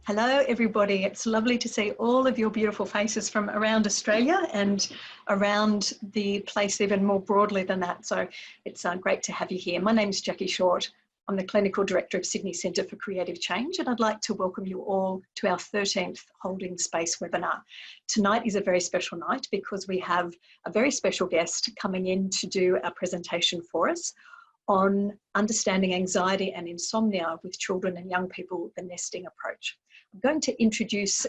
Hello, everybody. It's lovely to see all of your beautiful faces from around Australia and around the place even more broadly than that. So it's great to have you here. My name is Jackie Short. I'm the Clinical Director of Sydney Centre for Creative Change, and I'd like to welcome you all to our 13th Holding Space webinar. Tonight is a very special night because we have a very special guest coming in to do a presentation for us on understanding anxiety and insomnia with children and young people, the nesting approach. I'm going to introduce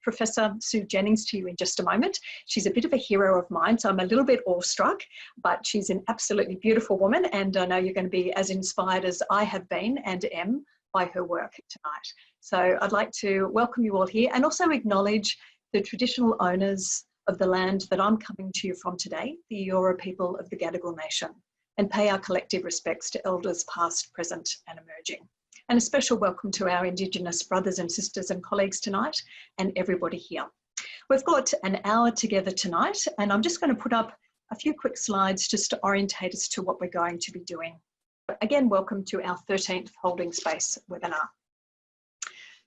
Professor Sue Jennings to you in just a moment. She's a bit of a hero of mine, so I'm a little bit awestruck, but she's an absolutely beautiful woman, and I know you're going to be as inspired as I have been and am by her work tonight. So I'd like to welcome you all here and also acknowledge the traditional owners of the land that I'm coming to you from today, the Eora people of the Gadigal Nation, and pay our collective respects to elders past, present and emerging. And a special welcome to our Indigenous brothers and sisters and colleagues tonight and everybody here. We've got an hour together tonight, and I'm just going to put up a few quick slides just to orientate us to what we're going to be doing. Again, welcome to our 13th Holding Space webinar.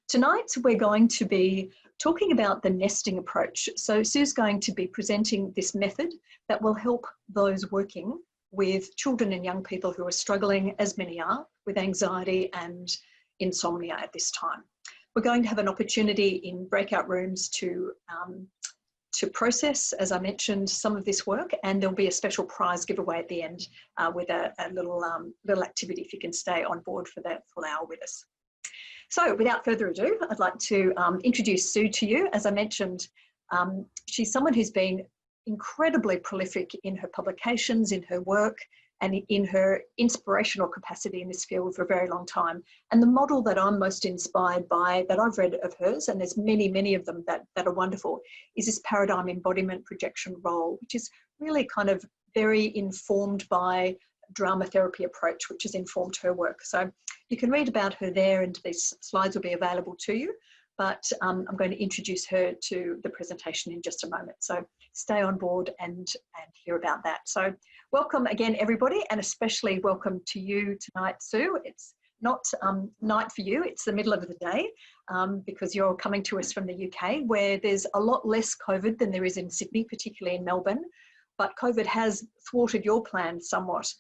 Tonight, we're going to be talking about the nesting approach. So Sue's going to be presenting this method that will help those working with children and young people who are struggling, as many are, with anxiety and insomnia at this time. We're going to have an opportunity in breakout rooms to process, as I mentioned, some of this work, and there'll be a special prize giveaway at the end with a little activity if you can stay on board for that full hour with us. So without further ado, I'd like to introduce Sue to you. As I mentioned, she's someone who's been incredibly prolific in her publications, in her work, and in her inspirational capacity in this field for a very long time. And the model that I'm most inspired by, that I've read of hers, and there's many, many of them that are wonderful, is this paradigm embodiment projection role, which is really kind of very informed by drama therapy approach, which has informed her work. So you can read about her there, and these slides will be available to you. But I'm going to introduce her to the presentation in just a moment. So stay on board and hear about that. So welcome again, everybody, and especially welcome to you tonight, Sue. It's not night for you, it's the middle of the day because you're coming to us from the UK, where there's a lot less COVID than there is in Sydney, particularly in Melbourne. But COVID has thwarted your plans somewhat.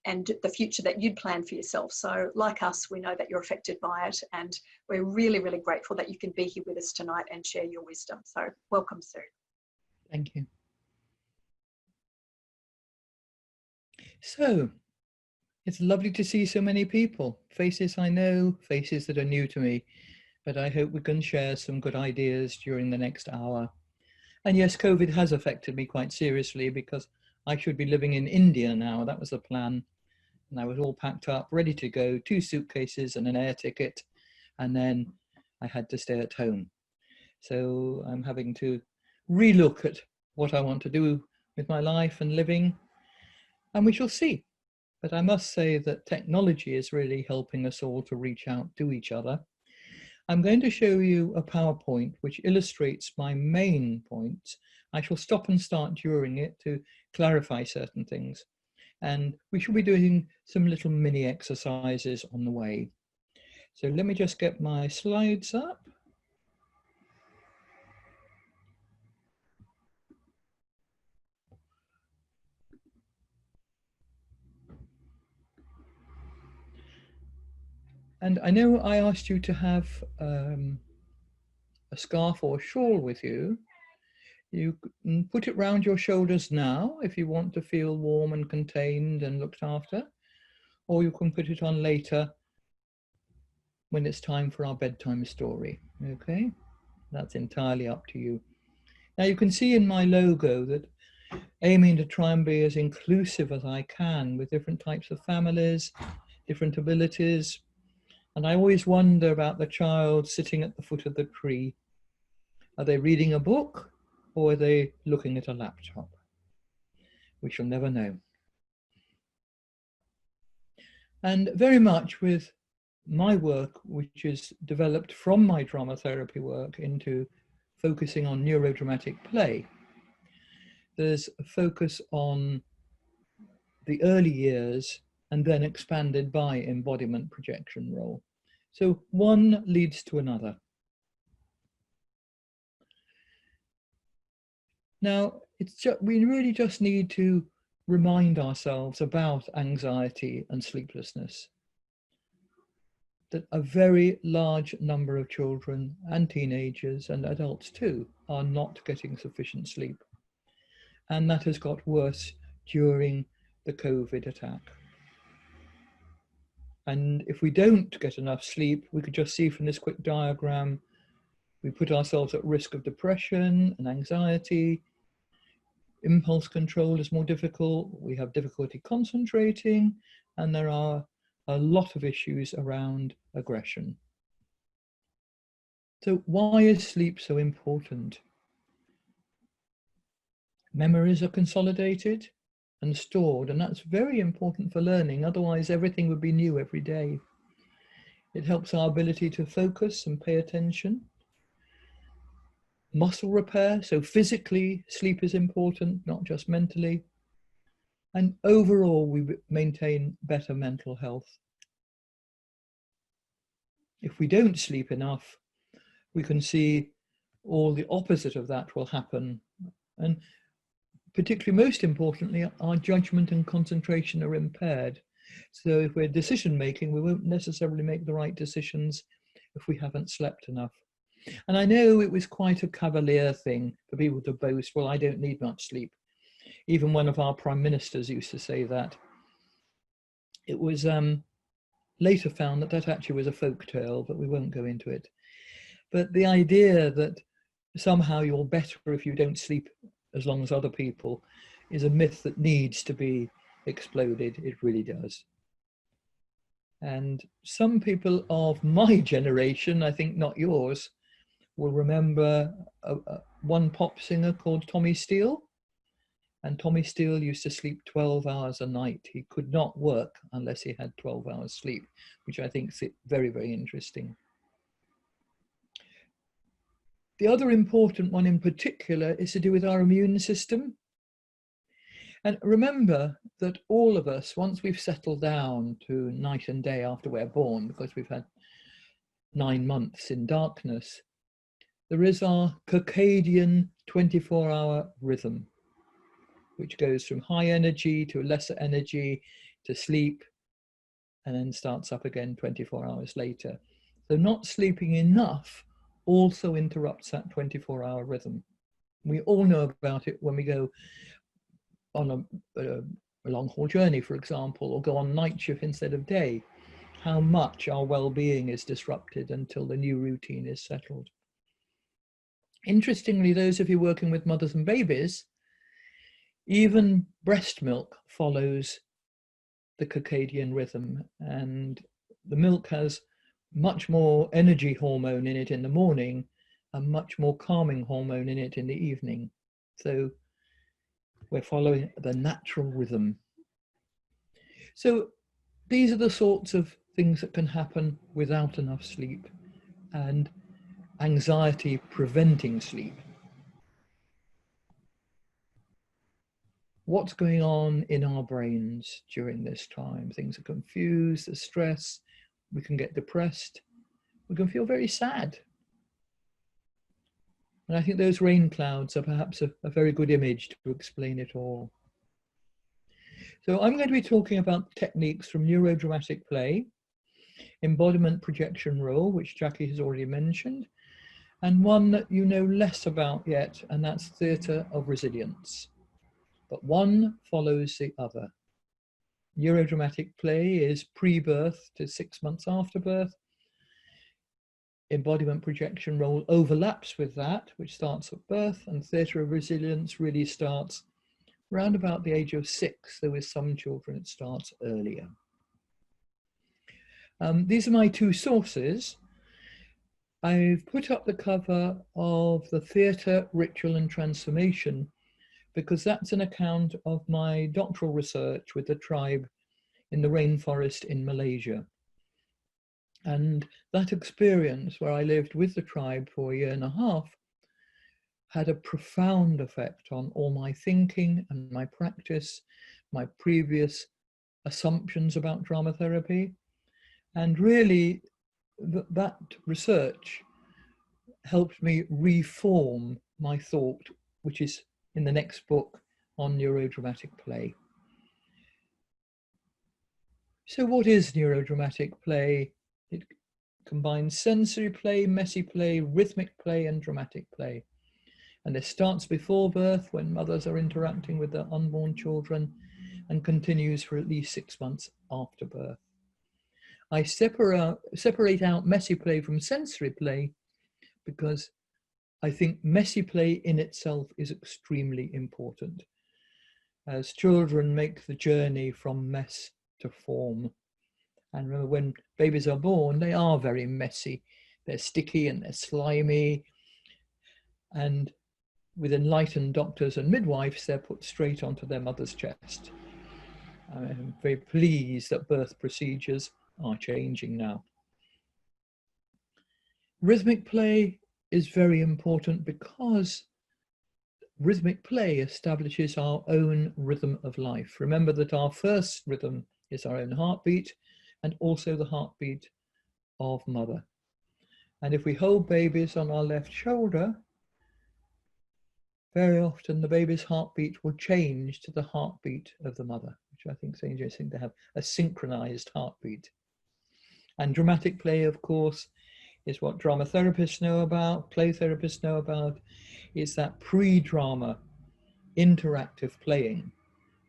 And the future that you'd planned for yourself. So like us, we know that you're affected by it, and we're really, really grateful that you can be here with us tonight and share your wisdom. So welcome, Sue. Thank you. So it's lovely to see so many people, faces I know, faces that are new to me, but I hope we can share some good ideas during the next hour. And yes, COVID has affected me quite seriously because I should be living in India now. That was the plan. And I was all packed up, ready to go, 2 suitcases and an air ticket. And then I had to stay at home. So I'm having to relook at what I want to do with my life and living. And we shall see. But I must say that technology is really helping us all to reach out to each other. I'm going to show you a PowerPoint which illustrates my main points. I shall stop and start during it to clarify certain things. And we shall be doing some little mini exercises on the way. So let me just get my slides up. And I know I asked you to have a scarf or a shawl with you. You can put it round your shoulders now if you want to feel warm and contained and looked after, or you can put it on later when it's time for our bedtime story. Okay, that's entirely up to you. Now you can see in my logo that aiming to try and be as inclusive as I can with different types of families, different abilities. And I always wonder about the child sitting at the foot of the tree. Are they reading a book? Or are they looking at a laptop? We shall never know. And very much with my work, which is developed from my drama therapy work into focusing on neurodramatic play, there's a focus on the early years and then expanded by embodiment projection role. So one leads to another. Now, we really just need to remind ourselves about anxiety and sleeplessness, that a very large number of children and teenagers and adults too are not getting sufficient sleep. And that has got worse during the COVID attack. And if we don't get enough sleep, we could just see from this quick diagram, we put ourselves at risk of depression and anxiety. Impulse control is more difficult. We have difficulty concentrating, and there are a lot of issues around aggression. So why is sleep so important? Memories are consolidated and stored, and that's very important for learning. Otherwise, everything would be new every day. It helps our ability to focus and pay attention. Muscle repair, so physically, sleep is important, not just mentally. And overall, we maintain better mental health. If we don't sleep enough, we can see all the opposite of that will happen. And particularly, most importantly, our judgment and concentration are impaired. So if we're decision making, we won't necessarily make the right decisions if we haven't slept enough. And I know it was quite a cavalier thing for people to boast, well, I don't need much sleep. Even one of our prime ministers used to say that. It was later found that that actually was a folk tale, but we won't go into it. But the idea that somehow you're better if you don't sleep as long as other people is a myth that needs to be exploded. It really does. And some people of my generation, I think not yours, will remember one pop singer called Tommy Steele. And Tommy Steele used to sleep 12 hours a night. He could not work unless he had 12 hours sleep, which I think is very, very interesting. The other important one in particular is to do with our immune system. And remember that all of us, once we've settled down to night and day after we're born, because we've had 9 months in darkness, there is our circadian 24-hour rhythm, which goes from high energy to lesser energy to sleep, and then starts up again 24 hours later. So not sleeping enough also interrupts that 24-hour rhythm. We all know about it when we go on a long-haul journey, for example, or go on night shift instead of day, how much our well-being is disrupted until the new routine is settled. Interestingly, those of you working with mothers and babies, even breast milk follows the circadian rhythm, and the milk has much more energy hormone in it in the morning and much more calming hormone in it in the evening. So we're following the natural rhythm. So these are the sorts of things that can happen without enough sleep, and anxiety preventing sleep. What's going on in our brains during this time? Things are confused, there's stress, we can get depressed, we can feel very sad. And I think those rain clouds are perhaps a very good image to explain it all. So I'm going to be talking about techniques from neurodramatic play, embodiment projection role, which Jackie has already mentioned, and one that you know less about yet, and that's theatre of resilience. But one follows the other. Neurodramatic play is pre-birth to 6 months after birth. Embodiment projection role overlaps with that, which starts at birth, and theatre of resilience really starts around about the age of 6, though with some children it starts earlier. These are my two sources. I've put up the cover of the Theatre, Ritual and Transformation because that's an account of my doctoral research with the tribe in the rainforest in Malaysia. And that experience where I lived with the tribe for 1.5 years had a profound effect on all my thinking and my practice, my previous assumptions about drama therapy. And really, that research helped me reform my thought, which is in the next book on neurodramatic play. So what is neurodramatic play? It combines sensory play, messy play, rhythmic play, and dramatic play. And this starts before birth, when mothers are interacting with their unborn children, and continues for at least 6 months after birth. I separate out messy play from sensory play because I think messy play in itself is extremely important, as children make the journey from mess to form. And remember, when babies are born, they are very messy. They're sticky and they're slimy. And with enlightened doctors and midwives, they're put straight onto their mother's chest. I'm very pleased that birth procedures are changing now. Rhythmic play is very important because rhythmic play establishes our own rhythm of life. Remember that our first rhythm is our own heartbeat and also the heartbeat of mother. And if we hold babies on our left shoulder, very often the baby's heartbeat will change to the heartbeat of the mother, which I think is interesting, to have a synchronized heartbeat. And dramatic play, of course, is what drama therapists know about, play therapists know about, is that pre-drama interactive playing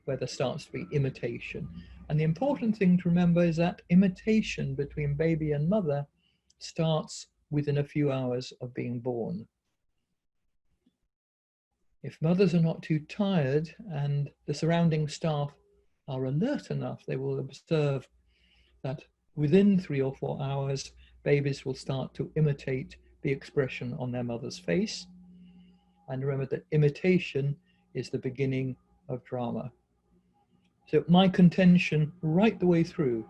where there starts to be imitation. And the important thing to remember is that imitation between baby and mother starts within a few hours of being born. If mothers are not too tired and the surrounding staff are alert enough, they will observe that within 3 or 4 hours, babies will start to imitate the expression on their mother's face. And remember that imitation is the beginning of drama. So my contention right the way through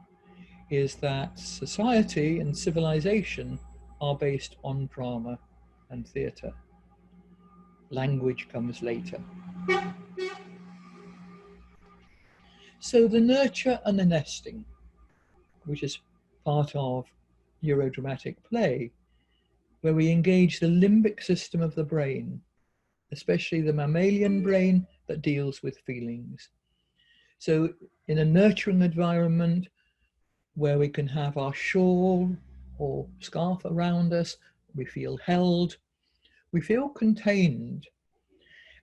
is that society and civilization are based on drama and theatre. Language comes later. So the nurture and the nesting, which is part of neurodramatic play, where we engage the limbic system of the brain, especially the mammalian brain that deals with feelings. So in a nurturing environment where we can have our shawl or scarf around us, we feel held, we feel contained.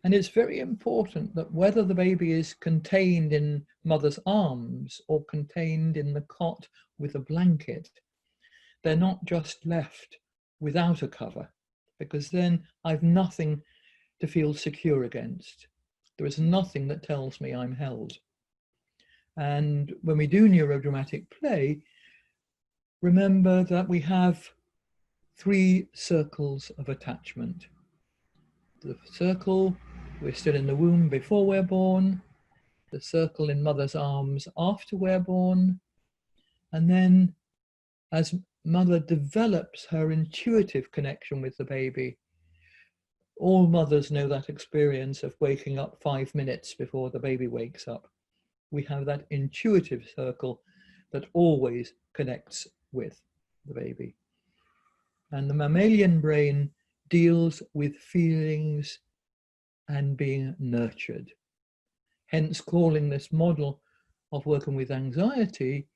And it's very important that whether the baby is contained in mother's arms or contained in the cot with a blanket, they're not just left without a cover, because then I've nothing to feel secure against. There is nothing that tells me I'm held. And when we do neurodramatic play, remember that we have 3 circles of attachment. The circle we're still in the womb before we're born, the circle in mother's arms after we're born, and then as mother develops her intuitive connection with the baby. All mothers know that experience of waking up 5 minutes before the baby wakes up. We have that intuitive circle that always connects with the baby. And the mammalian brain deals with feelings and being nurtured. Hence calling this model of working with anxiety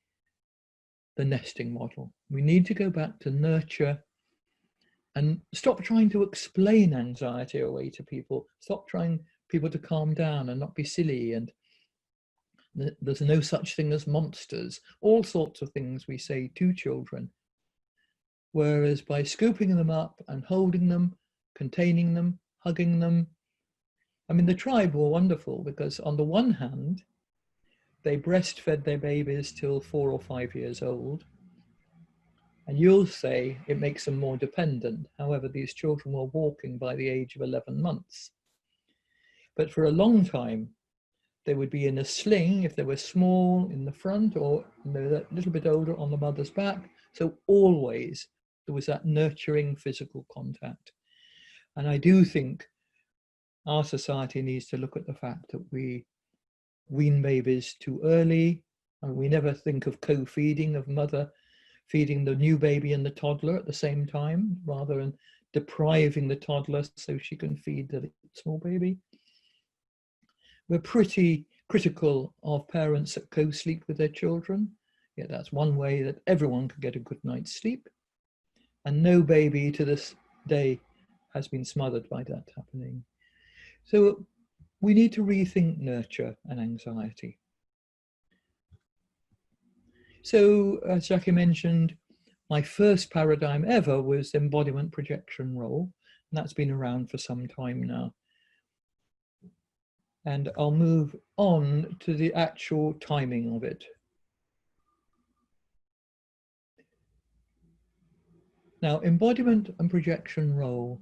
the nesting model. We need to go back to nurture and stop trying to explain anxiety away to people. Stop trying people to calm down and not be silly, and there's no such thing as monsters. All sorts of things we say to children. Whereas by scooping them up and holding them, containing them, hugging them, I mean, the tribe were wonderful because on the one hand, they breastfed their babies till 4 or 5 years old. And you'll say it makes them more dependent. However, these children were walking by the age of 11 months. But for a long time, they would be in a sling if they were small in the front, or a little bit older on the mother's back. So always there was that nurturing physical contact. And I do think our society needs to look at the fact that we wean babies too early, and we never think of co-feeding, of mother feeding the new baby and the toddler at the same time, rather than depriving the toddler so she can feed the small baby. We're pretty critical of parents that co-sleep with their children. Yeah, that's one way that everyone can get a good night's sleep. And no baby to this day has been smothered by that happening. So we need to rethink nurture and anxiety. So as Jackie mentioned, my first paradigm ever was embodiment projection role, and that's been around for some time now. And I'll move on to the actual timing of it. Now, embodiment and projection role,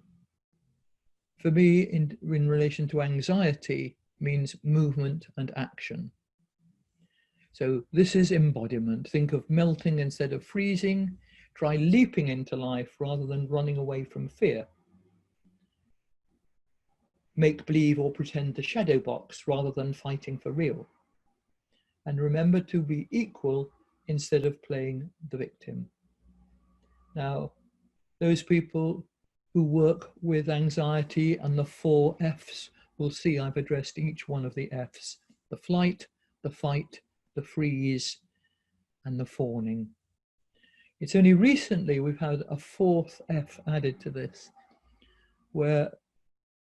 for me, in relation to anxiety, means movement and action. So this is embodiment. Think of melting instead of freezing. Try leaping into life rather than running away from fear. Make believe or pretend to shadow box rather than fighting for real. And remember to be equal instead of playing the victim. Now, those people who work with anxiety and the 4 Fs will see I've addressed each one of the Fs: the flight, the fight, the freeze, and the fawning. It's only recently we've had a 4th F added to this, where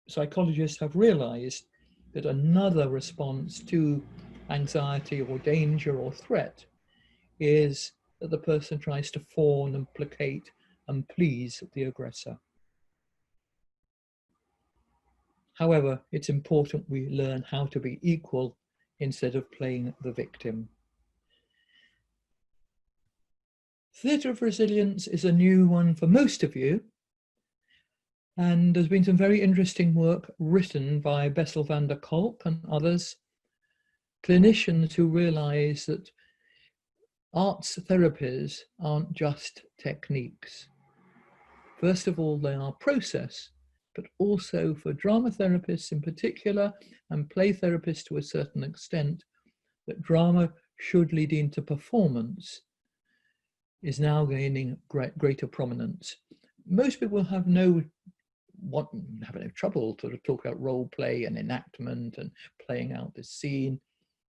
psychologists have realized that another response to anxiety or danger or threat is that the person tries to fawn and placate and please the aggressor. However, it's important we learn how to be equal instead of playing the victim. Theatre of Resilience is a new one for most of you, and there's been some very interesting work written by Bessel van der Kolk and others, clinicians who realize that arts therapies aren't just techniques. First of all, they are process, but also for drama therapists in particular, and play therapists to a certain extent, that drama should lead into performance is now gaining greater prominence. Most people have no trouble to talk about role play and enactment and playing out the scene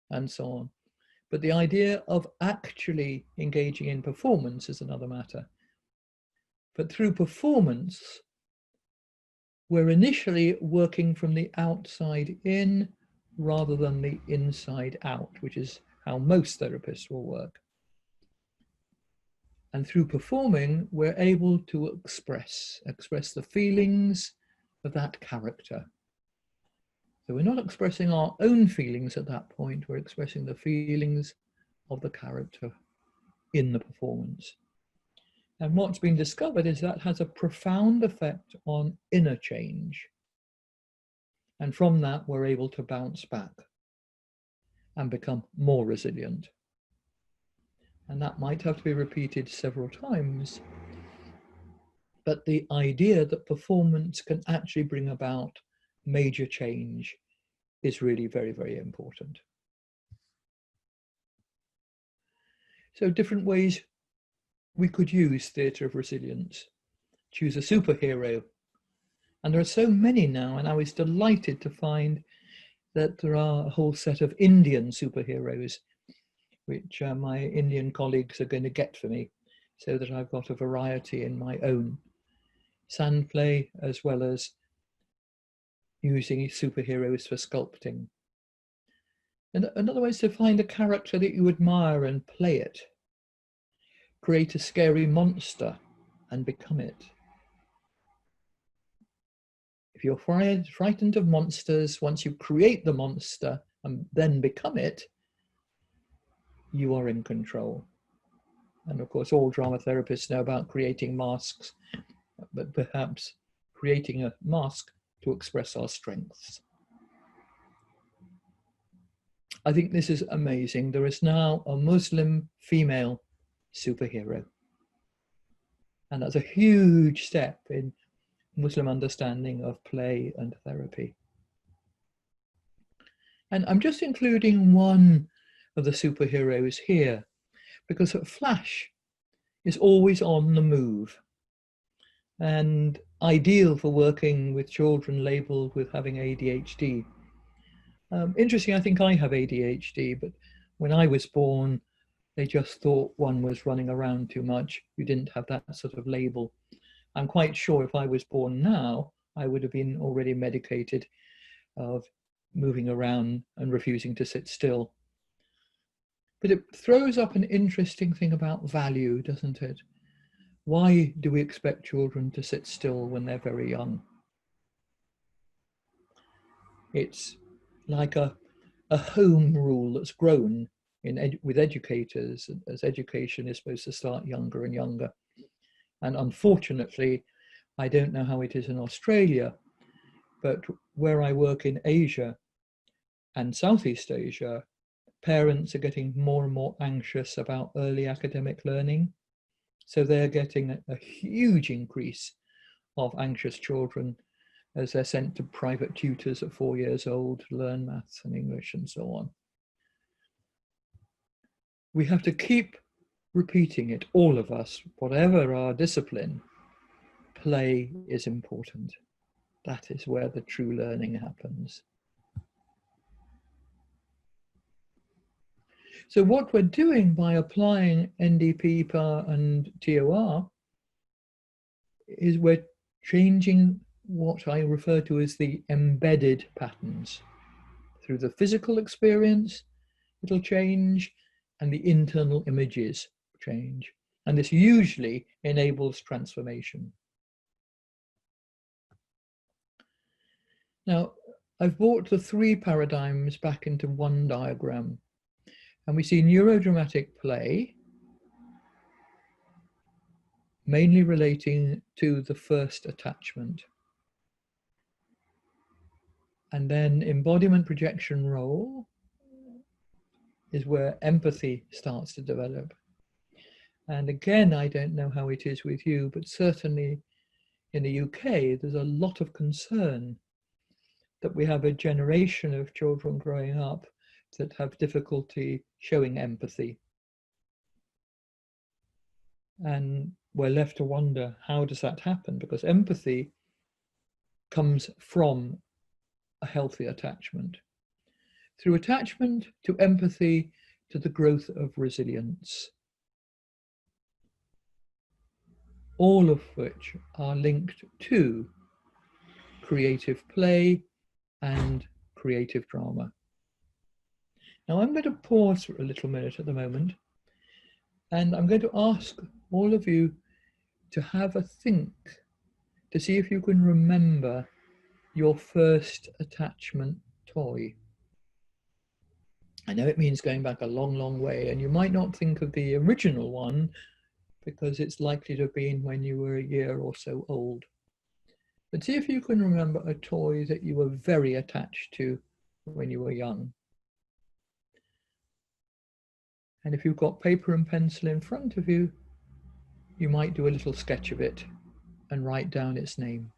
and so on. But the idea of actually engaging in performance is another matter. But through performance, we're initially working from the outside in rather than the inside out, which is how most therapists will work. And through performing, we're able to express the feelings of that character. So we're not expressing our own feelings at that point, we're expressing the feelings of the character in the performance. And what's been discovered is that has a profound effect on inner change. And from that, we're able to bounce back and become more resilient. And that might have to be repeated several times. But the idea that performance can actually bring about major change is really very, very important. So different ways we could use theatre of resilience. Choose a superhero. And there are so many now, and I was delighted to find that there are a whole set of Indian superheroes, which my Indian colleagues are going to get for me, so that I've got a variety in my own sand play, as well as using superheroes for sculpting. And another way is to find a character that you admire and play it. Create a scary monster and become it. If you're frightened of monsters, once you create the monster and then become it, you are in control. And of course, all drama therapists know about creating masks, but perhaps creating a mask to express our strengths. I think this is amazing. There is now a Muslim female superhero. And that's a huge step in Muslim understanding of play and therapy. And I'm just including one of the superheroes here, because Flash is always on the move and ideal for working with children labeled with having ADHD. Interesting, I think I have ADHD, but when I was born, they just thought one was running around too much. You didn't have that sort of label. I'm quite sure if I was born now, I would have been already medicated of moving around and refusing to sit still. But it throws up an interesting thing about value, doesn't it? Why do we expect children to sit still when they're very young? It's like a home rule that's grown with educators, as education is supposed to start younger and younger. And unfortunately, I don't know how it is in Australia, but where I work in Asia and Southeast Asia, parents are getting more and more anxious about early academic learning. So they're getting a huge increase of anxious children as they're sent to private tutors at 4 years old to learn maths and English and so on. We have to keep repeating it, all of us, whatever our discipline, play is important. That is where the true learning happens. So what we're doing by applying NDP, PAR and TOR is we're changing what I refer to as the embedded patterns. Through the physical experience, it'll change, and the internal images change. And this usually enables transformation. Now, I've brought the three paradigms back into one diagram, and we see neurodramatic play, mainly relating to the first attachment. And then embodiment projection role is where empathy starts to develop. And again, I don't know how it is with you, but certainly in the UK, there's a lot of concern that we have a generation of children growing up that have difficulty showing empathy. And we're left to wonder, how does that happen? Because empathy comes from a healthy attachment. Through attachment to empathy to the growth of resilience. All of which are linked to creative play and creative drama. Now I'm going to pause for a little minute at the moment, and I'm going to ask all of you to have a think to see if you can remember your first attachment toy. I know it means going back a long, long way, and you might not think of the original one because it's likely to have been when you were a year or so old. But see if you can remember a toy that you were very attached to when you were young. And if you've got paper and pencil in front of you, you might do a little sketch of it and write down its name.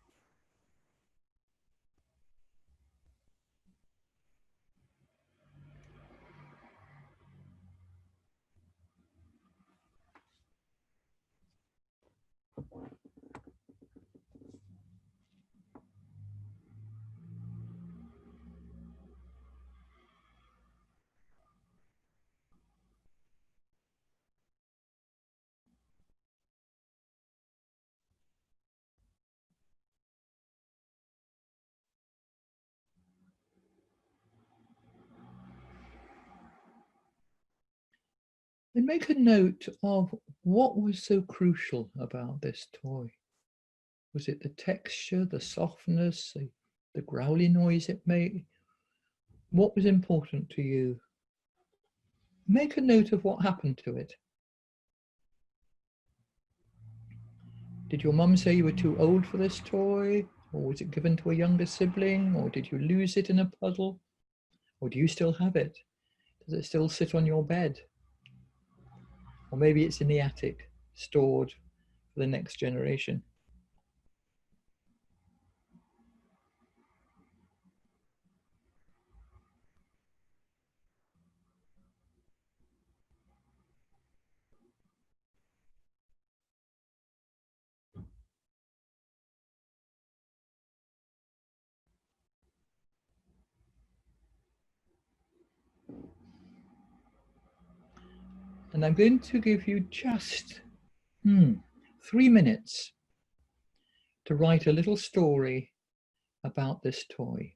And make a note of what was so crucial about this toy. Was it the texture, the softness, the growly noise it made? What was important to you? Make a note of what happened to it. Did your mum say you were too old for this toy? Or was it given to a younger sibling? Or did you lose it in a puddle? Or do you still have it? Does it still sit on your bed? Or maybe it's in the attic, stored for the next generation. And I'm going to give you just 3 minutes to write a little story about this toy.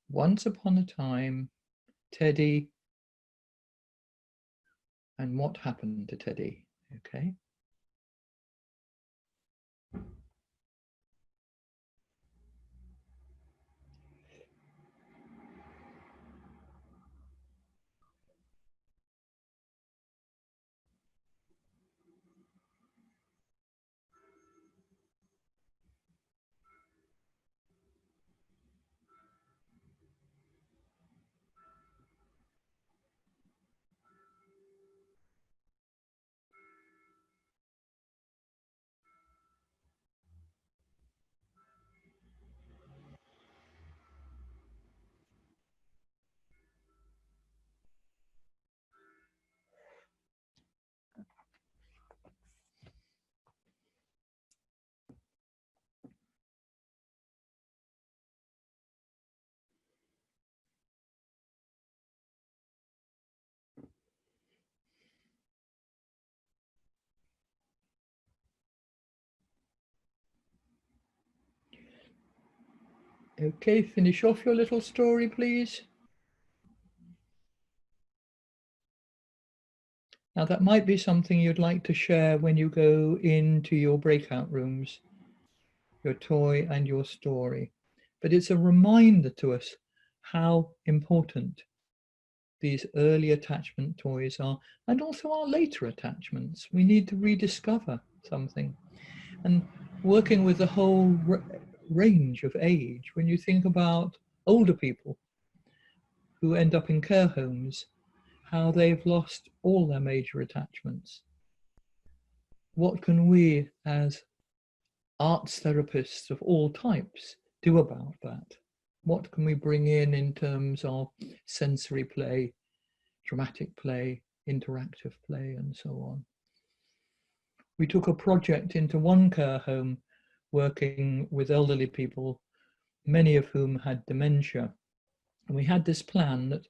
Once upon a time, Teddy, and what happened to Teddy, okay? Okay, finish off your little story, please. Now that might be something you'd like to share when you go into your breakout rooms, your toy and your story. But it's a reminder to us how important these early attachment toys are, and also our later attachments. We need to rediscover something. And working with the whole range of age, when you think about older people who end up in care homes, how they've lost all their major attachments. What can we as arts therapists of all types do about that? What can we bring in terms of sensory play, dramatic play, interactive play, and so on? We took a project into one care home working with elderly people, many of whom had dementia. And we had this plan that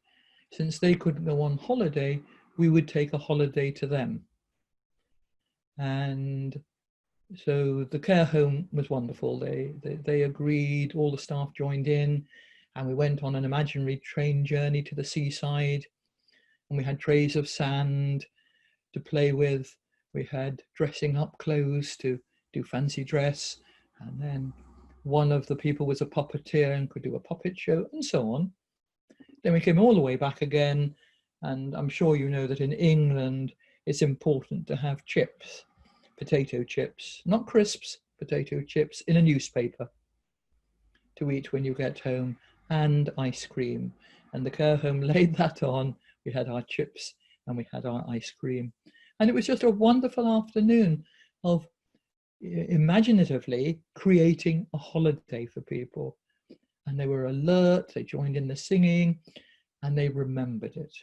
since they couldn't go on holiday, we would take a holiday to them. And so the care home was wonderful. They agreed, all the staff joined in, and we went on an imaginary train journey to the seaside. And we had trays of sand to play with. We had dressing up clothes to do fancy dress. And then one of the people was a puppeteer and could do a puppet show, and so on. Then we came all the way back again, and I'm sure you know that in England it's important to have chips, potato chips, not crisps, potato chips in a newspaper to eat when you get home, and ice cream. And the care home laid that on. We had our chips and we had our ice cream. And it was just a wonderful afternoon of imaginatively creating a holiday for people. And they were alert, they joined in the singing, and they remembered it.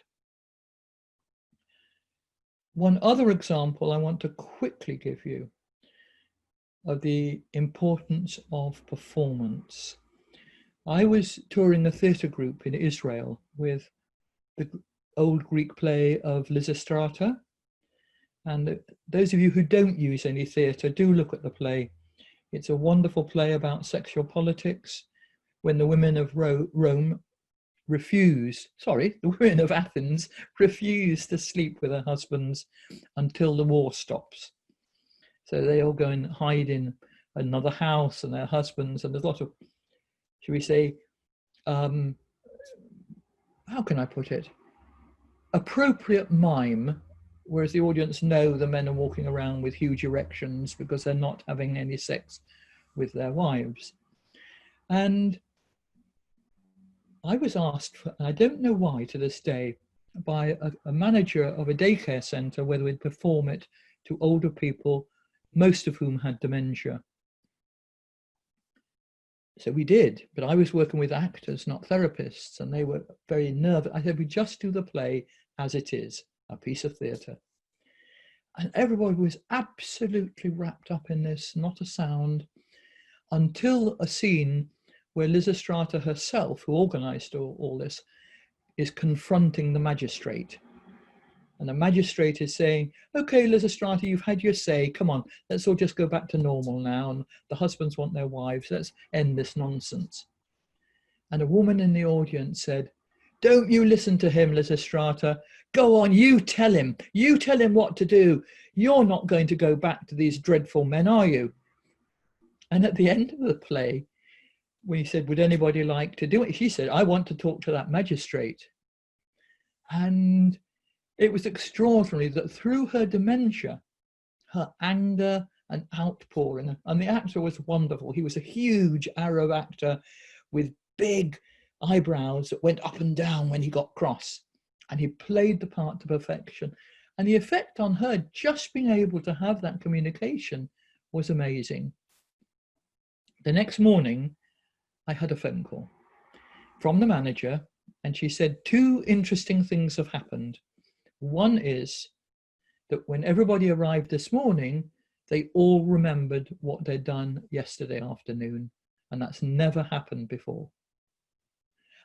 One other example I want to quickly give you of the importance of performance. I was touring a theatre group in Israel with the old Greek play of Lysistrata. And those of you who don't use any theatre, do look at the play. It's a wonderful play about sexual politics, when the women of the women of Athens refuse to sleep with their husbands until the war stops. So they all go and hide in another house and their husbands, and there's a lot of, should we say, how can I put it? Appropriate mime, whereas the audience know the men are walking around with huge erections because they're not having any sex with their wives. And I was asked, and I don't know why to this day, by a manager of a daycare centre whether we'd perform it to older people, most of whom had dementia. So we did, but I was working with actors, not therapists, and they were very nervous. I said, we just do the play as it is, a piece of theatre. And everybody was absolutely wrapped up in this, not a sound, until a scene where Lysistrata herself, who organised all this, is confronting the magistrate. And the magistrate is saying, okay, Lysistrata, you've had your say. Come on, let's all just go back to normal now. And the husbands want their wives. Let's end this nonsense. And a woman in the audience said, don't you listen to him, Lysistrata. Go on, you tell him. You tell him what to do. You're not going to go back to these dreadful men, are you? And at the end of the play, we said, would anybody like to do it? She said, I want to talk to that magistrate. And it was extraordinary that through her dementia, her anger and outpouring, and the actor was wonderful. He was a huge Arab actor with big eyebrows that went up and down when he got cross. And he played the part to perfection. And the effect on her, just being able to have that communication, was amazing. The next morning, I had a phone call from the manager, and she said, two interesting things have happened. One is that when everybody arrived this morning, they all remembered what they'd done yesterday afternoon, and that's never happened before.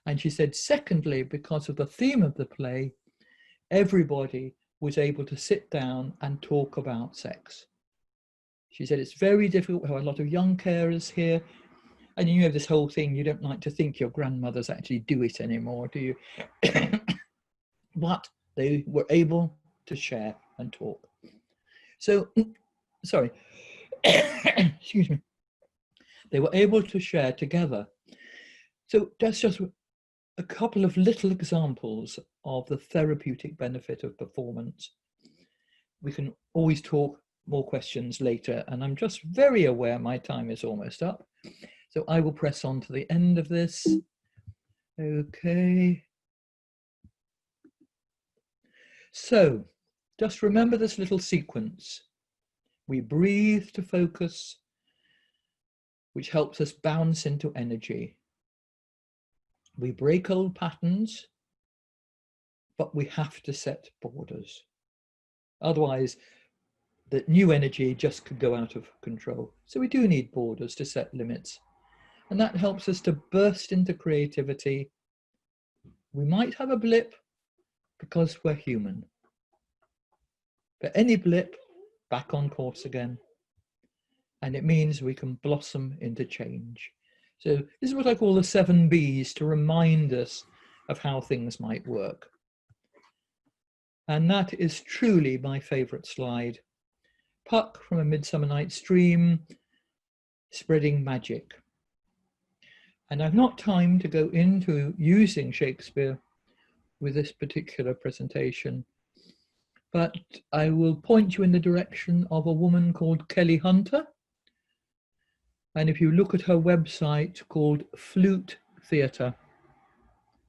And she said, secondly, because of the theme of the play, everybody was able to sit down and talk about sex. She said, it's very difficult. We have a lot of young carers here. And you know this whole thing, you don't like to think your grandmothers actually do it anymore, do you? But they were able to share and talk. So, sorry, excuse me. They were able to share together. So that's just a couple of little examples of the therapeutic benefit of performance. We can always talk more questions later, and I'm just very aware my time is almost up. So I will press on to the end of this. Okay. So just remember this little sequence. We breathe to focus, which helps us bounce into energy. We break old patterns, but we have to set borders. Otherwise, the new energy just could go out of control. So we do need borders to set limits. And that helps us to burst into creativity. We might have a blip because we're human. But any blip, back on course again. And it means we can blossom into change. So this is what I call the 7 Bs, to remind us of how things might work. And that is truly my favorite slide. Puck from A Midsummer Night's Dream, spreading magic. And I've not time to go into using Shakespeare with this particular presentation, but I will point you in the direction of a woman called Kelly Hunter. And if you look at her website called Flute Theatre,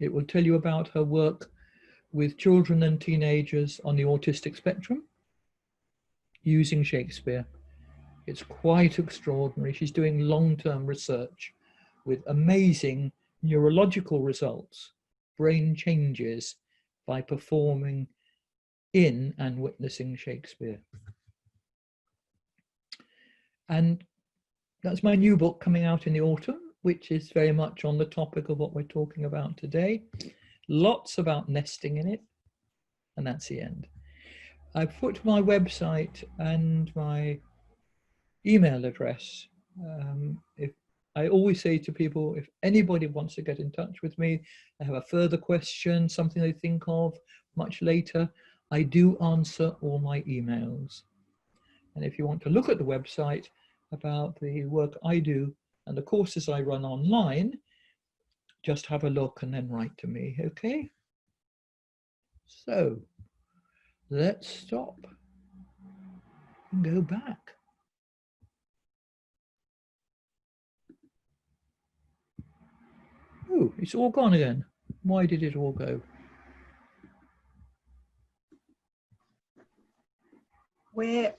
it will tell you about her work with children and teenagers on the autistic spectrum using Shakespeare. It's quite extraordinary. She's doing long-term research with amazing neurological results, brain changes by performing in and witnessing Shakespeare. And that's my new book coming out in the autumn, which is very much on the topic of what we're talking about today. Lots about nesting in it, and that's the end. I've put my website and my email address. If I always say to people, if anybody wants to get in touch with me, they have a further question, something they think of much later, I do answer all my emails. And if you want to look at the website about the work I do and the courses I run online, just have a look and then write to me, okay? So let's stop and go back. Oh, it's all gone again. Why did it all go? We're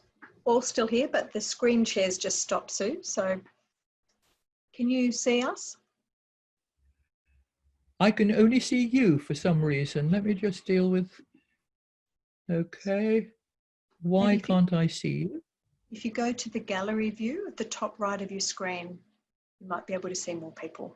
all still here, but the screen shares just stopped, Sue. So can you see us? I can only see you for some reason. Let me just deal with, okay. Why can't I see you? If you go to the gallery view at the top right of your screen, you might be able to see more people.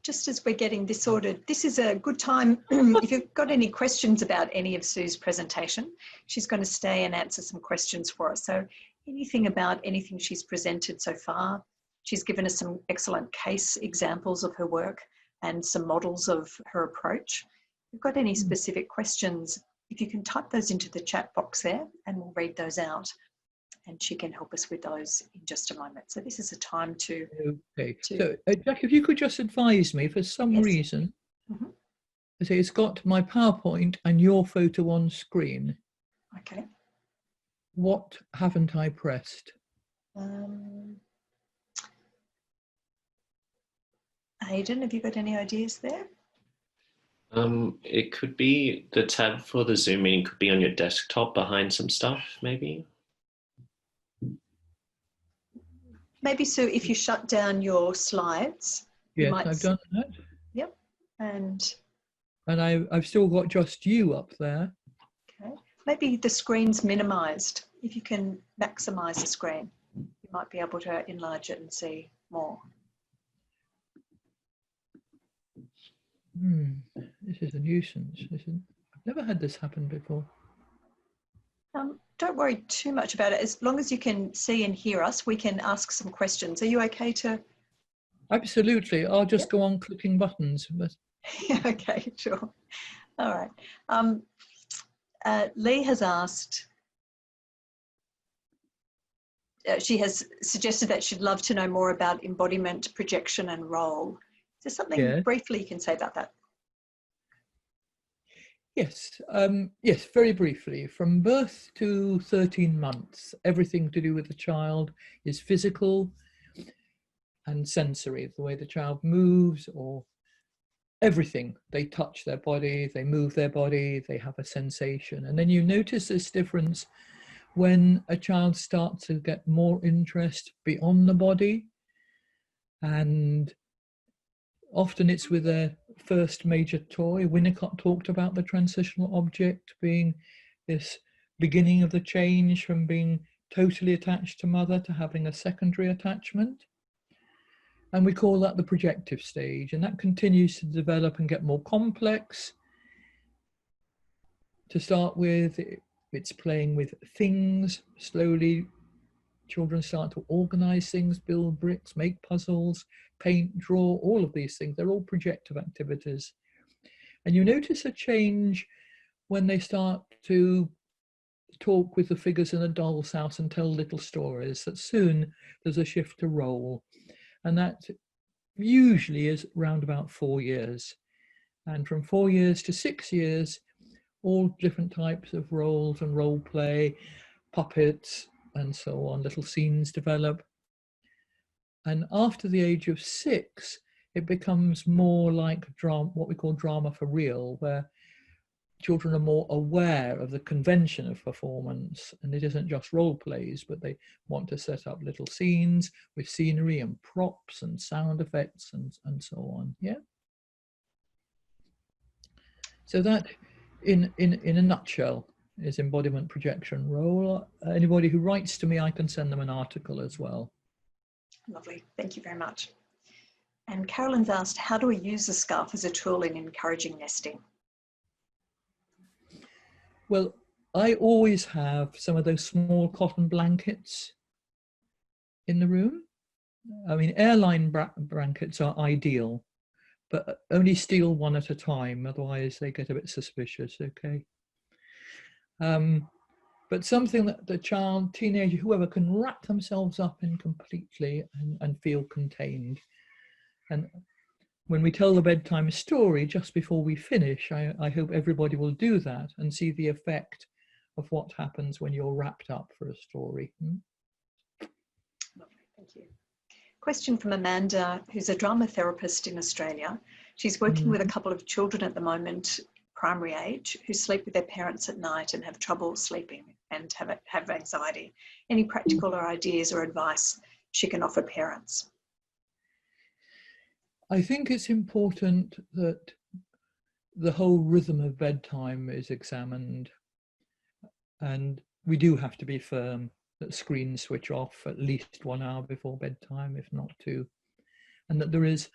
just as we're getting this sorted, this is a good time. If you've got any questions about any of Sue's presentation, she's going to stay and answer some questions for us. So anything about anything she's presented so far, she's given us some excellent case examples of her work and some models of her approach. If you've got any specific questions, if you can type those into the chat box there and we'll read those out. And she can help us with those in just a moment. So this is a time to... Okay. So Jack, if you could just advise me, for some reason, I say it's got my PowerPoint and your photo on screen. Okay. What haven't I pressed? Aidan, have you got any ideas there? It could be the tab for the Zoom meeting could be on your desktop behind some stuff, maybe. Maybe, Sue, if you shut down your slides. Yes, I've done that. Yep. And I've still got just you up there. Okay. Maybe the screen's minimized. If you can maximize the screen, you might be able to enlarge it and see more. This is a nuisance, isn't it? I've never had this happen before. Don't worry too much about it. As long as you can see and hear us, we can ask some questions. Are you okay to? Absolutely. I'll just go on clicking buttons. But... Okay, sure. All right. Lee has asked, she has suggested that she'd love to know more about embodiment, projection and role. Is there something briefly you can say about that? Yes, yes, very briefly. From birth to 13 months, everything to do with the child is physical and sensory, the way the child moves or everything. They touch their body, they move their body, they have a sensation. And then you notice this difference when a child starts to get more interest beyond the body, and often it's with their first major toy. Winnicott talked about the transitional object being this beginning of the change from being totally attached to mother to having a secondary attachment. And we call that the projective stage. And that continues to develop and get more complex. To start with, it's playing with things. Slowly, children start to organize things, build bricks, make puzzles, paint, draw, all of these things. They're all projective activities. And you notice a change when they start to talk with the figures in a doll's house and tell little stories, that soon there's a shift to role. And that usually is around about 4 years. And from 4 years to 6 years, all different types of roles and role play, puppets, and so on, little scenes develop. And after the age of 6, it becomes more like drama, what we call drama for real, where children are more aware of the convention of performance. And it isn't just role plays, but they want to set up little scenes with scenery and props and sound effects and so on. Yeah. So that, in a nutshell, is embodiment, projection, role. Anybody who writes to me, I can send them an article as well. Lovely, thank you very much. And Carolyn's asked, how do we use the scarf as a tool in encouraging nesting? Well, I always have some of those small cotton blankets in the room. I mean, airline blankets are ideal, but only steal one at a time, otherwise they get a bit suspicious, okay? But something that the child, teenager, whoever can wrap themselves up in completely and feel contained. And when we tell the bedtime story, just before we finish, I hope everybody will do that and see the effect of what happens when you're wrapped up for a story. Lovely, thank you. Question from Amanda, who's a drama therapist in Australia. She's working with a couple of children at the moment, primary age, who sleep with their parents at night and have trouble sleeping and have anxiety. Any practical or ideas or advice she can offer parents? I think it's important that the whole rhythm of bedtime is examined, and we do have to be firm that screens switch off at least 1 hour before bedtime, if not 2, and that there is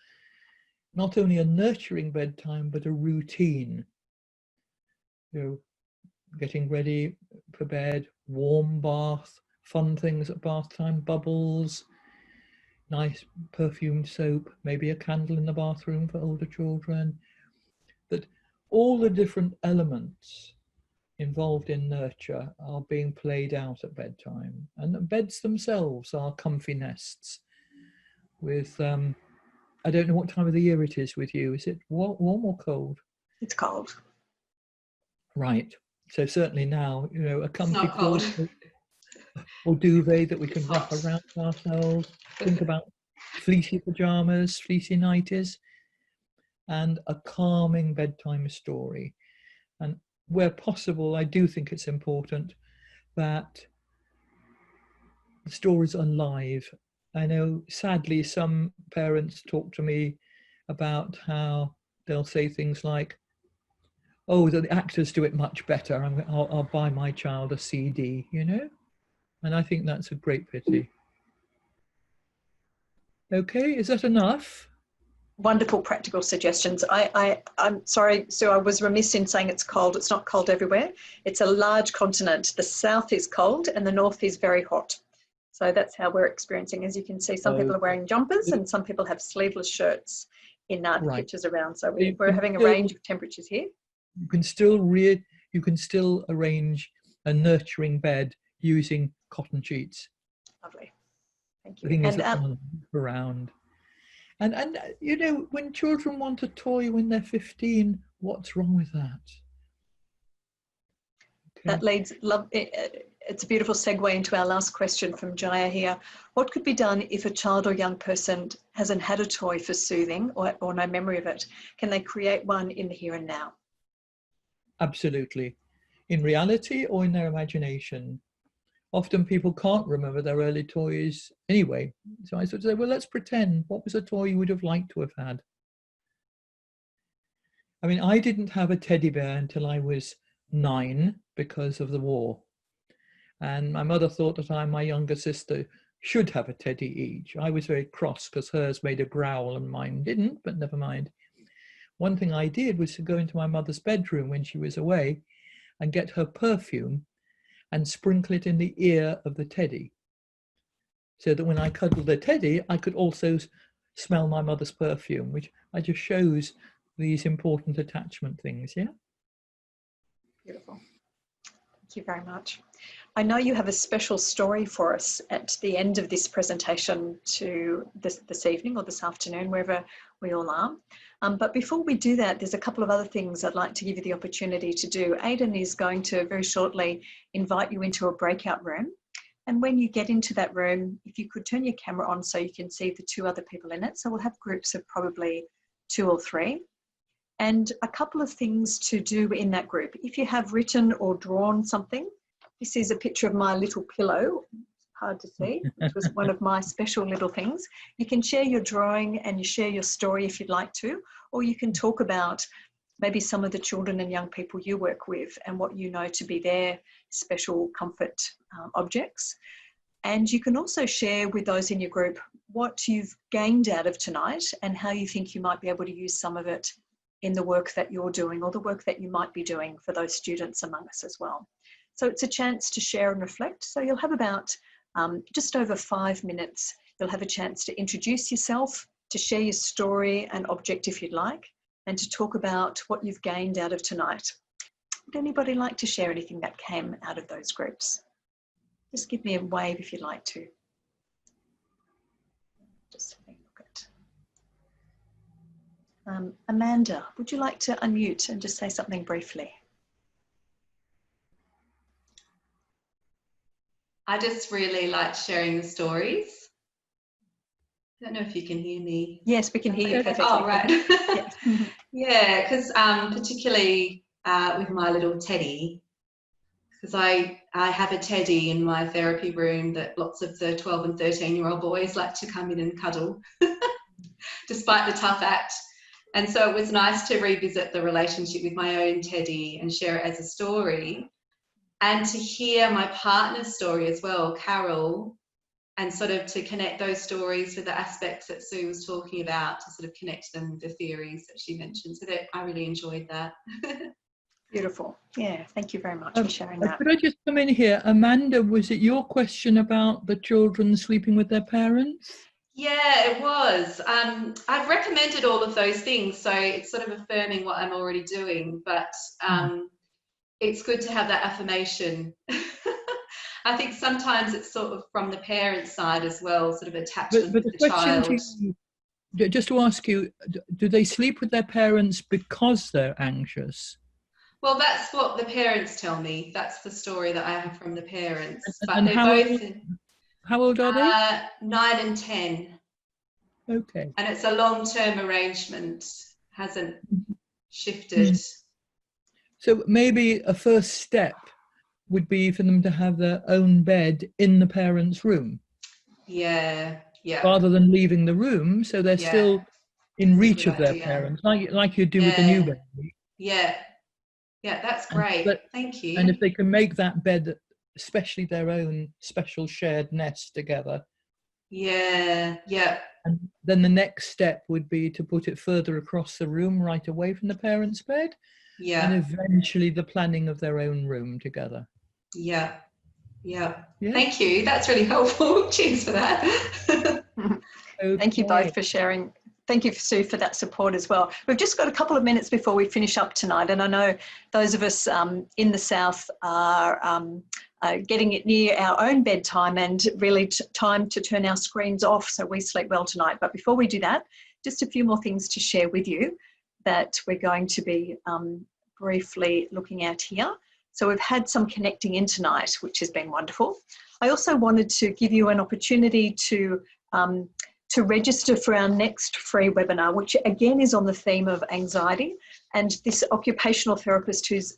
not only a nurturing bedtime, but a routine. You know, getting ready for bed, warm bath, fun things at bath time, bubbles, nice perfumed soap, maybe a candle in the bathroom for older children. That all the different elements involved in nurture are being played out at bedtime. And the beds themselves are comfy nests with, I don't know what time of the year it is with you. Is it warm or cold? It's cold. Right. So certainly now, you know, a comfy not cold. quilt or duvet that we can It's wrap hot. around ourselves. Think about fleecy pajamas, fleecy nighties, and a calming bedtime story. And where possible, I do think it's important that the stories are live. I know, sadly, some parents talk to me about how they'll say things like, oh, the actors do it much better. I'll buy my child a CD, you know? And I think that's a great pity. Okay, is that enough? Wonderful practical suggestions. I'm sorry, Sue, I was remiss in saying it's cold. It's not cold everywhere. It's a large continent. The south is cold and the north is very hot. So that's how we're experiencing. As you can see, some people are wearing jumpers and some people have sleeveless shirts in the pictures around. So we're having a range of temperatures here. You can still arrange a nurturing bed using cotton sheets. Lovely. Thank The you. thing is that around. And you know, when children want a toy when they're 15, what's wrong with that? Okay. That leads, it's a beautiful segue into our last question from Jaya here. What could be done if a child or young person hasn't had a toy for soothing or no memory of it? Can they create one in the here and now? Absolutely. In reality or in their imagination. Often people can't remember their early toys anyway. So I sort of say, well, let's pretend. What was a toy you would have liked to have had? I mean, I didn't have a teddy bear until I was 9 because of the war. And my mother thought that I and my younger sister should have a teddy each. I was very cross because hers made a growl and mine didn't, but never mind. One thing I did was to go into my mother's bedroom when she was away and get her perfume and sprinkle it in the ear of the teddy, so that when I cuddled the teddy, I could also smell my mother's perfume, which I just shows these important attachment things, yeah? Beautiful. Thank you very much. I know you have a special story for us at the end of this presentation to this evening or this afternoon, wherever we all are. But before we do that, there's a couple of other things I'd like to give you the opportunity to do. Aidan is going to very shortly invite you into a breakout room. And when you get into that room, if you could turn your camera on so you can see the 2 other people in it. So we'll have groups of probably 2 or 3. And a couple of things to do in that group. If you have written or drawn something, this is a picture of my little pillow. Hard to see. It was one of my special little things. You can share your drawing and you share your story if you'd like to, or you can talk about maybe some of the children and young people you work with and what you know to be their special comfort objects. And you can also share with those in your group what you've gained out of tonight and how you think you might be able to use some of it in the work that you're doing or the work that you might be doing for those students among us as well. So it's a chance to share and reflect. So you'll have about just over 5 minutes. You'll have a chance to introduce yourself, to share your story and object if you'd like, and to talk about what you've gained out of tonight. Would anybody like to share anything that came out of those groups? Just give me a wave if you'd like to. Just having a look at. Amanda, would you like to unmute and just say something briefly? I just really like sharing the stories. I don't know if you can hear me. Yes, we can hear you perfectly. Oh, right. Yes. Yeah, because particularly with my little teddy, because I have a teddy in my therapy room that lots of the 12 and 13-year-old boys like to come in and cuddle, despite the tough act. And so it was nice to revisit the relationship with my own teddy and share it as a story. And to hear my partner's story as well, Carol, and sort of to connect those stories with the aspects that Sue was talking about, to sort of connect them with the theories that she mentioned. So that I really enjoyed that. Beautiful. Yeah, thank you very much for sharing that. Could I just come in here? Amanda, was it your question about the children sleeping with their parents? Yeah, it was. I've recommended all of those things, so it's sort of affirming what I'm already doing, but it's good to have that affirmation. I think sometimes it's sort of from the parent side as well, sort of attachment But with the the question child. to you, just to ask you, do they sleep with their parents because they're anxious? Well, that's what the parents tell me. That's the story that I have from the parents. But And they're how old are they? 9 and 10. Okay. And it's a long-term arrangement, hasn't shifted. So maybe a first step would be for them to have their own bed in the parents' room. Yeah, yeah. Rather than leaving the room, so they're still in reach of their parents, like you do with the new baby. Yeah, yeah, that's great. Thank you. And if they can make that bed, especially their own special shared nest together. Yeah, yeah. And then the next step would be to put it further across the room, right away from the parents' bed. Yeah. And eventually the planning of their own room together. Yeah, yeah. Yeah. Thank you. That's really helpful. Cheers for that. Okay. Thank you both for sharing. Thank you, Sue, for that support as well. We've just got a couple of minutes before we finish up tonight, and I know those of us in the South are getting it near our own bedtime and really time to turn our screens off so we sleep well tonight. But before we do that, just a few more things to share with you that we're going to be briefly looking at here. So we've had some connecting in tonight, which has been wonderful. I also wanted to give you an opportunity to register for our next free webinar, which again is on the theme of anxiety. And this occupational therapist who's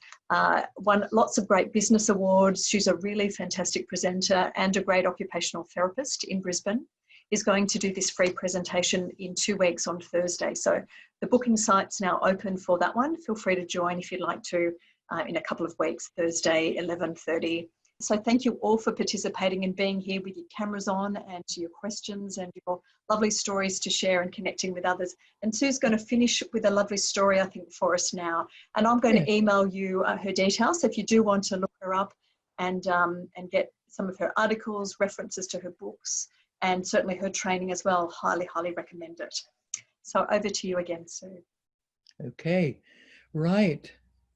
won lots of great business awards, she's a really fantastic presenter and a great occupational therapist in Brisbane, is going to do this free presentation in 2 weeks on Thursday. So the booking site's now open for that one. Feel free to join if you'd like to in a couple of weeks, Thursday, 11:30. So thank you all for participating and being here with your cameras on and your questions and your lovely stories to share and connecting with others. And Sue's going to finish with a lovely story, I think, for us now. And I'm going to email you her details. So if you do want to look her up and get some of her articles, references to her books, and certainly her training as well, highly, highly recommend it. So over to you again, Sue. Okay, right.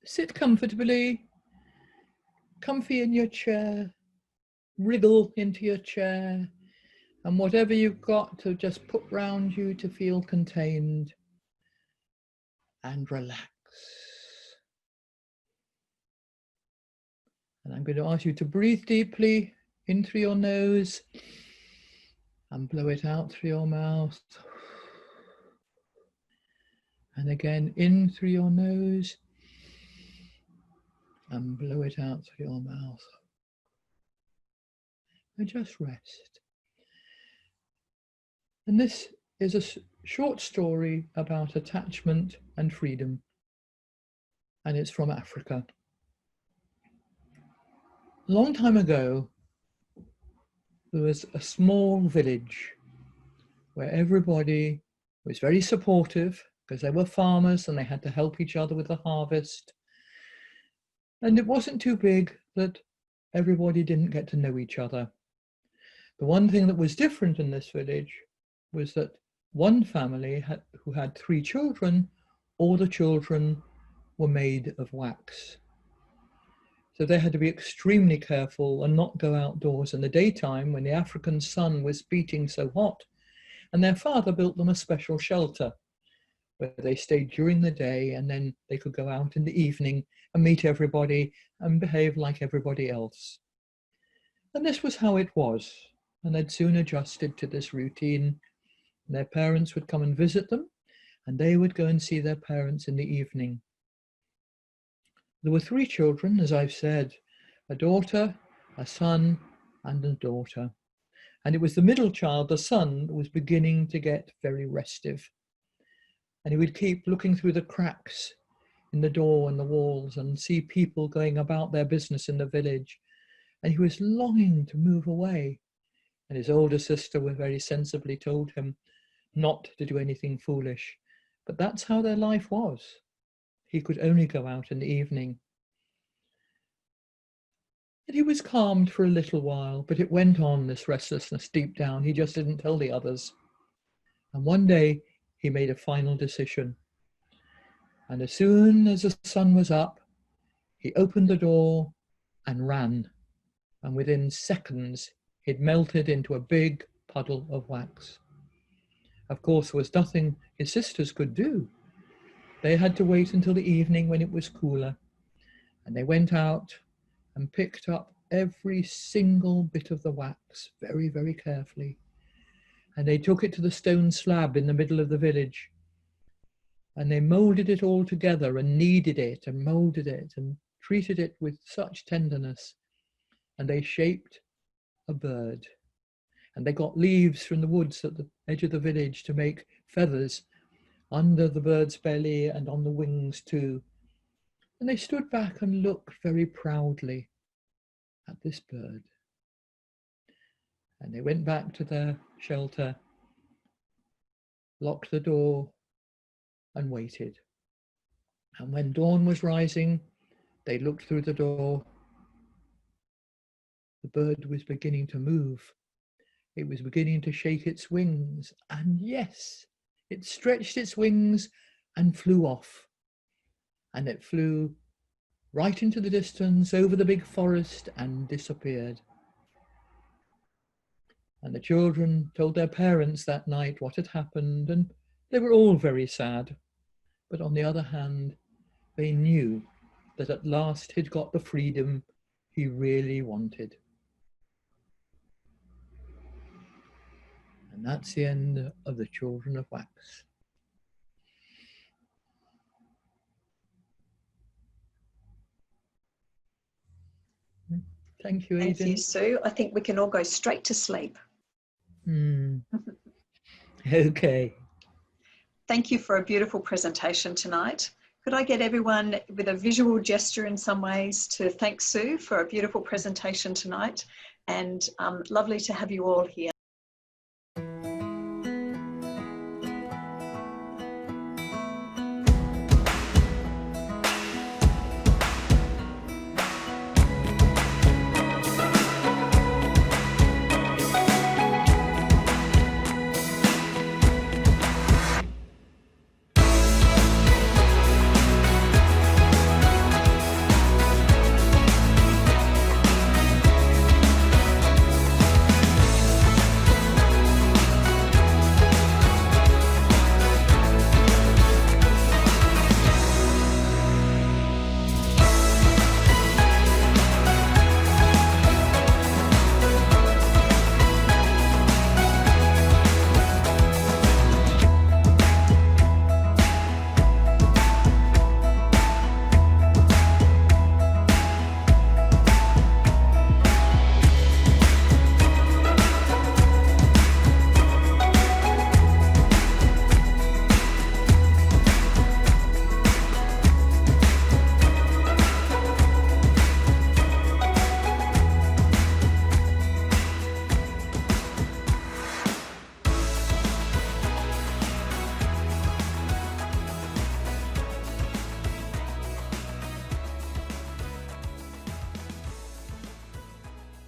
Sit comfortably. Comfy in your chair, wriggle into your chair, and whatever you've got to just put round you to feel contained and relax. And I'm going to ask you to breathe deeply in through your nose and blow it out through your mouth. And again, in through your nose and blow it out through your mouth. And just rest. And this is a short story about attachment and freedom. And it's from Africa. A long time ago, there was a small village where everybody was very supportive because they were farmers and they had to help each other with the harvest. And it wasn't too big that everybody didn't get to know each other. The one thing that was different in this village was that one family who had 3 children, all the children were made of wax. So they had to be extremely careful and not go outdoors in the daytime when the African sun was beating so hot. And their father built them a special shelter where they stayed during the day and then they could go out in the evening and meet everybody and behave like everybody else. And this was how it was. And they'd soon adjusted to this routine. Their parents would come and visit them, and they would go and see their parents in the evening. There were 3 children, as I've said, a daughter, a son, and a daughter. And it was the middle child, the son, that was beginning to get very restive. And he would keep looking through the cracks in the door and the walls and see people going about their business in the village. And he was longing to move away And his older sister very sensibly told him not to do anything foolish. But that's how their life was. He could only go out in the evening. And he was calmed for a little while, but it went on, this restlessness deep down. He just didn't tell the others. And one day he made a final decision. And as soon as the sun was up, he opened the door and ran. And within seconds, he'd melted into a big puddle of wax. Of course, there was nothing his sisters could do. They had to wait until the evening when it was cooler. And they went out and picked up every single bit of the wax very, very carefully. And they took it to the stone slab in the middle of the village. And they molded it all together and kneaded it and molded it and treated it with such tenderness. And they shaped a bird. And they got leaves from the woods at the edge of the village to make feathers under the bird's belly and on the wings too. And they stood back and looked very proudly at this bird. And they went back to their shelter, locked the door, and waited. And when dawn was rising, they looked through the door. The bird was beginning to move. It was beginning to shake its wings. And yes, it stretched its wings and flew off. And it flew right into the distance, over the big forest, and disappeared. And the children told their parents that night what had happened, and they were all very sad. But on the other hand, they knew that at last he'd got the freedom he really wanted. And that's the end of the Children of Wax. Thank you, Aidan. Thank you, Sue. I think we can all go straight to sleep. Okay. Thank you for a beautiful presentation tonight. Could I get everyone with a visual gesture in some ways to thank Sue for a beautiful presentation tonight, and lovely to have you all here.